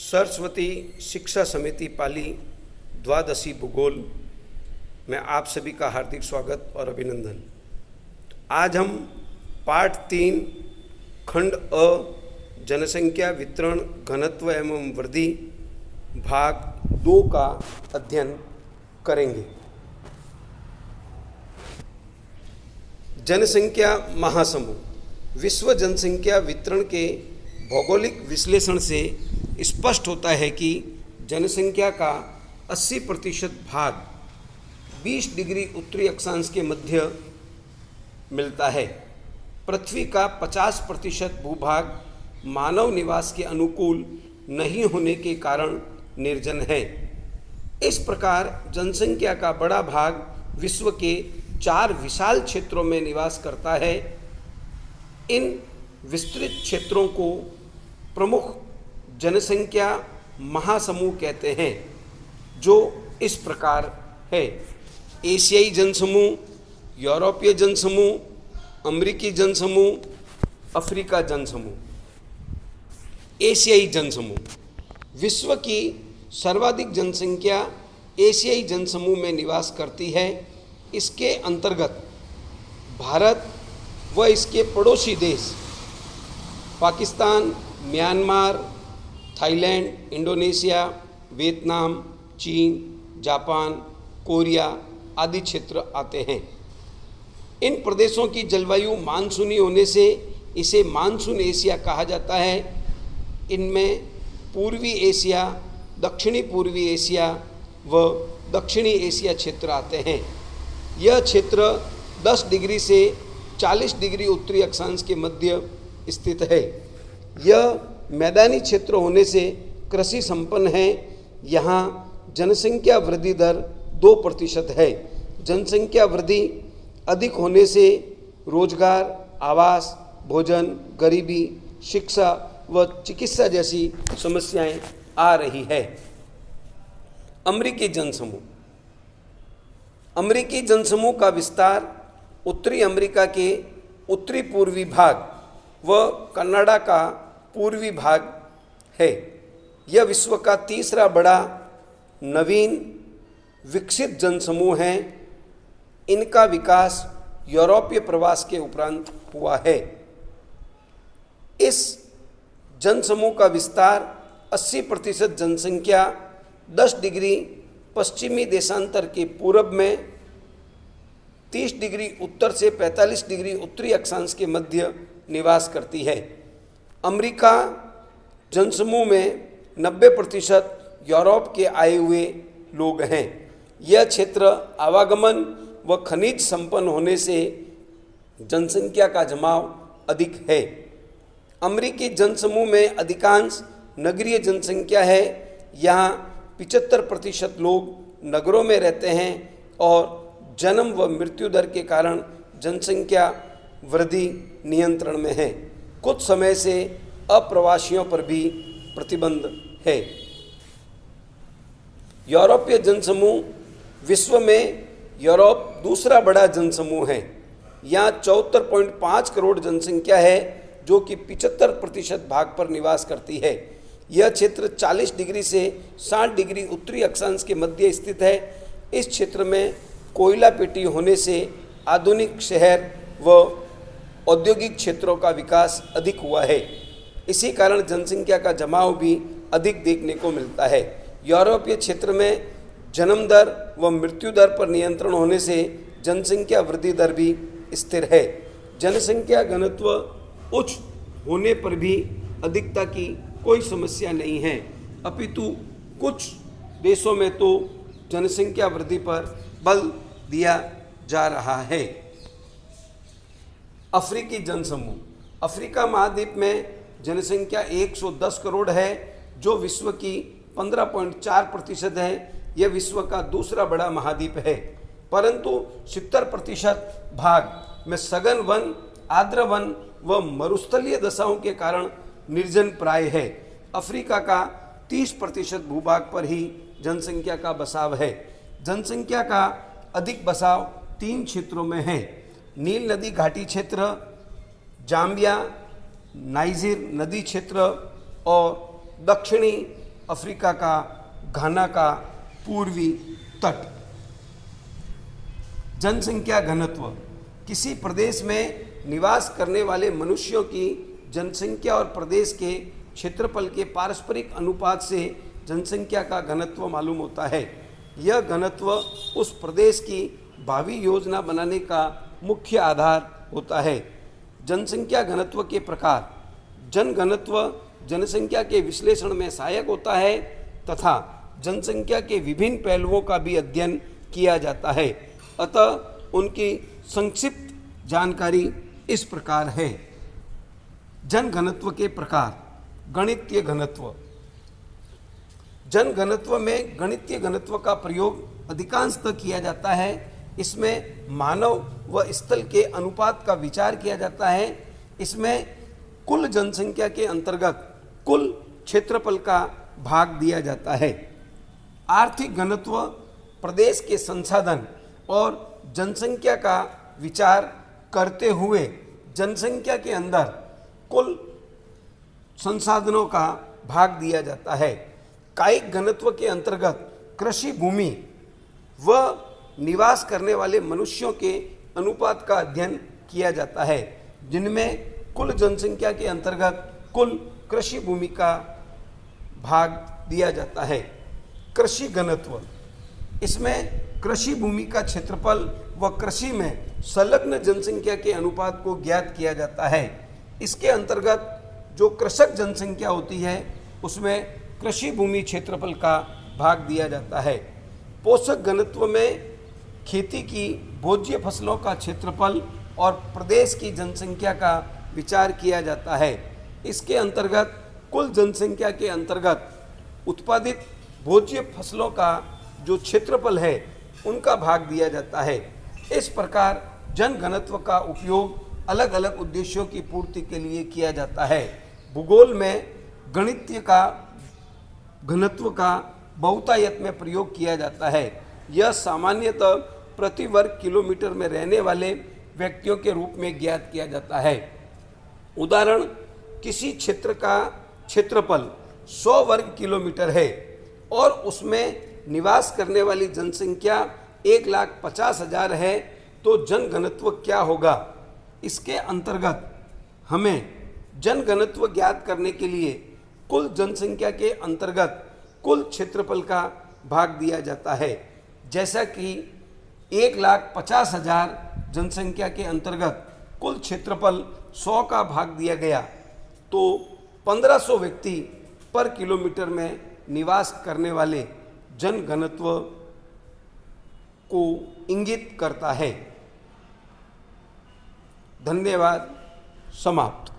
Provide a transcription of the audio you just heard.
सरस्वती शिक्षा समिति पाली द्वादशी भूगोल में आप सभी का हार्दिक स्वागत और अभिनंदन। आज हम पाठ 3 खंड अ जनसंख्या वितरण घनत्व एवं वृद्धि भाग 2 का अध्ययन करेंगे। जनसंख्या महासमूह। विश्व जनसंख्या वितरण के भौगोलिक विश्लेषण से स्पष्ट होता है कि जनसंख्या का 80% भाग 20 डिग्री उत्तरी अक्षांश के मध्य मिलता है। पृथ्वी का 50% भूभाग मानव निवास के अनुकूल नहीं होने के कारण निर्जन है। इस प्रकार जनसंख्या का बड़ा भाग विश्व के 4 विशाल क्षेत्रों में निवास करता है। इन विस्तृत क्षेत्रों को प्रमुख जनसंख्या महासमूह कहते हैं, जो इस प्रकार है: एशियाई जनसमूह, यूरोपीय जनसमूह, अमेरिकी जनसमूह, अफ्रीका जनसमूह। एशियाई जनसमूह। विश्व की सर्वाधिक जनसंख्या एशियाई जनसमूह में निवास करती है। इसके अंतर्गत भारत व इसके पड़ोसी देश Pakistan, Myanmar, Thailand, Indonesia, Vietnam, चीन, जापान, कोरिया आदि क्षेत्र आते हैं। इन प्रदेशों की जलवायु मानसूनी होने से इसे मानसून एशिया कहा जाता है। इनमें पूर्वी एशिया, दक्षिणी पूर्वी एशिया व दक्षिणी एशिया क्षेत्र आते हैं। यह क्षेत्र 10 डिग्री से 40 डिग्री उत्तरी अक्षांश के मध्य स्थित है। यह मैदानी क्षेत्र होने से कृषि संपन्न है। यहाँ जनसंख्या वृद्धि दर 2% है। जनसंख्या वृद्धि अधिक होने से रोजगार, आवास, भोजन, गरीबी, शिक्षा व चिकित्सा जैसी समस्याएं आ रही है। अमेरिकी जनसमूह। अमेरिकी जनसमूह का विस्तार उत्तरी अमेरिका के उत्तरी पूर्वी भाग व कनाडा का पूर्वी भाग है। यह विश्व का तीसरा बड़ा नवीन विकसित जनसमूह है। इनका विकास यूरोपीय प्रवास के उपरांत हुआ है। इस जनसमूह का विस्तार 80% जनसंख्या 10 डिग्री पश्चिमी देशांतर के पूर्व में, 30 डिग्री उत्तर से 45 डिग्री उत्तरी अक्षांश के मध्य निवास करती है। अमेरिका जनसमूह में 90% यूरोप के आए हुए लोग हैं। यह क्षेत्र आवागमन व खनिज संपन्न होने से जनसंख्या का जमाव अधिक है। अमेरिकी जनसमूह में अधिकांश नगरीय जनसंख्या है। यहाँ 75% लोग नगरों में रहते हैं और जन्म व मृत्यु दर के कारण जनसंख्या वृद्धि नियंत्रण में है। कुछ समय से अप्रवासियों पर भी प्रतिबंध है। यूरोपीय जनसमूह। विश्व में यूरोप दूसरा बड़ा जनसमूह है। यहाँ 74.5 करोड़ जनसंख्या है, जो कि 75% भाग पर निवास करती है। यह क्षेत्र 40 डिग्री से 60 डिग्री उत्तरी अक्षांश के मध्य स्थित है। इस क्षेत्र में कोयला पेटी होने से आधुनिक शहर व औद्योगिक क्षेत्रों का विकास अधिक हुआ है। इसी कारण जनसंख्या का जमाव भी अधिक देखने को मिलता है। यूरोपीय क्षेत्र में जन्म दर व मृत्यु दर पर नियंत्रण होने से जनसंख्या वृद्धि दर भी स्थिर है। जनसंख्या घनत्व उच्च होने पर भी अधिकता की कोई समस्या नहीं है, अपितु कुछ देशों में तो जनसंख्या वृद्धि पर बल दिया जा रहा है। अफ्रीकी जनसमूह। अफ्रीका महाद्वीप में जनसंख्या 110 करोड़ है, जो विश्व की 15.4% है। यह विश्व का दूसरा बड़ा महाद्वीप है, परंतु 70% भाग में सघन वन, आर्द्र वन व मरुस्थलीय दशाओं के कारण निर्जन प्राय है। अफ्रीका का 30% भूभाग पर ही जनसंख्या का बसाव है। जनसंख्या का अधिक बसाव 3 क्षेत्रों में है: नील नदी घाटी क्षेत्र, जाम्बिया नाइजीर नदी क्षेत्र और दक्षिणी अफ्रीका का, घाना का पूर्वी तट। जनसंख्या घनत्व किसी प्रदेश में निवास करने वाले मनुष्यों की जनसंख्या और प्रदेश के क्षेत्रफल के पारस्परिक अनुपात से जनसंख्या का घनत्व मालूम होता है। यह घनत्व उस प्रदेश की भावी योजना बनाने का मुख्य आधार होता है। जनसंख्या घनत्व के प्रकार। जन घनत्व जनसंख्या के विश्लेषण में सहायक होता है तथा जनसंख्या के विभिन्न पहलुओं का भी अध्ययन किया जाता है। अतः उनकी संक्षिप्त जानकारी इस प्रकार है। जन घनत्व के प्रकार। गणितीय घनत्व। जन घनत्व में गणितीय घनत्व का प्रयोग अधिकांशतः किया जाता है। इसमें मानव व स्थल के अनुपात का विचार किया जाता है। इसमें कुल जनसंख्या के अंतर्गत कुल क्षेत्रफल का भाग दिया जाता है। आर्थिक घनत्व प्रदेश के संसाधन और जनसंख्या का विचार करते हुए जनसंख्या के अंदर कुल संसाधनों का भाग दिया जाता है। कायिक घनत्व के अंतर्गत कृषि भूमि व निवास करने वाले मनुष्यों के अनुपात का अध्ययन किया जाता है, जिनमें कुल जनसंख्या के अंतर्गत कुल कृषि भूमि का भाग दिया जाता है। कृषि घनत्व। इसमें कृषि भूमि का क्षेत्रफल व कृषि में संलग्न जनसंख्या के अनुपात को ज्ञात किया जाता है। इसके अंतर्गत जो कृषक जनसंख्या होती है उसमें कृषि भूमि क्षेत्रफल का भाग दिया जाता है। पोषक घनत्व में खेती की भोज्य फसलों का क्षेत्रफल और प्रदेश की जनसंख्या का विचार किया जाता है। इसके अंतर्गत कुल जनसंख्या के अंतर्गत उत्पादित भोज्य फसलों का जो क्षेत्रफल है उनका भाग दिया जाता है। इस प्रकार जन घनत्व का उपयोग अलग अलग उद्देश्यों की पूर्ति के लिए किया जाता है। भूगोल में गणितीय का घनत्व का बहुतायत में प्रयोग किया जाता है। यह सामान्यतः प्रति वर्ग किलोमीटर में रहने वाले व्यक्तियों के रूप में ज्ञात किया जाता है। उदाहरण, किसी क्षेत्र का क्षेत्रफल 100 वर्ग किलोमीटर है और उसमें निवास करने वाली जनसंख्या 1,50,000 है, तो जन घनत्व क्या होगा? इसके अंतर्गत हमें जन घनत्व ज्ञात करने के लिए कुल जनसंख्या के अंतर्गत कुल क्षेत्रफल का भाग दिया जाता है। जैसा कि 1,50,000 जनसंख्या के अंतर्गत कुल क्षेत्रफल 100 का भाग दिया गया, तो 1500 व्यक्ति पर किलोमीटर में निवास करने वाले जन घनत्व को इंगित करता है। धन्यवाद। समाप्त।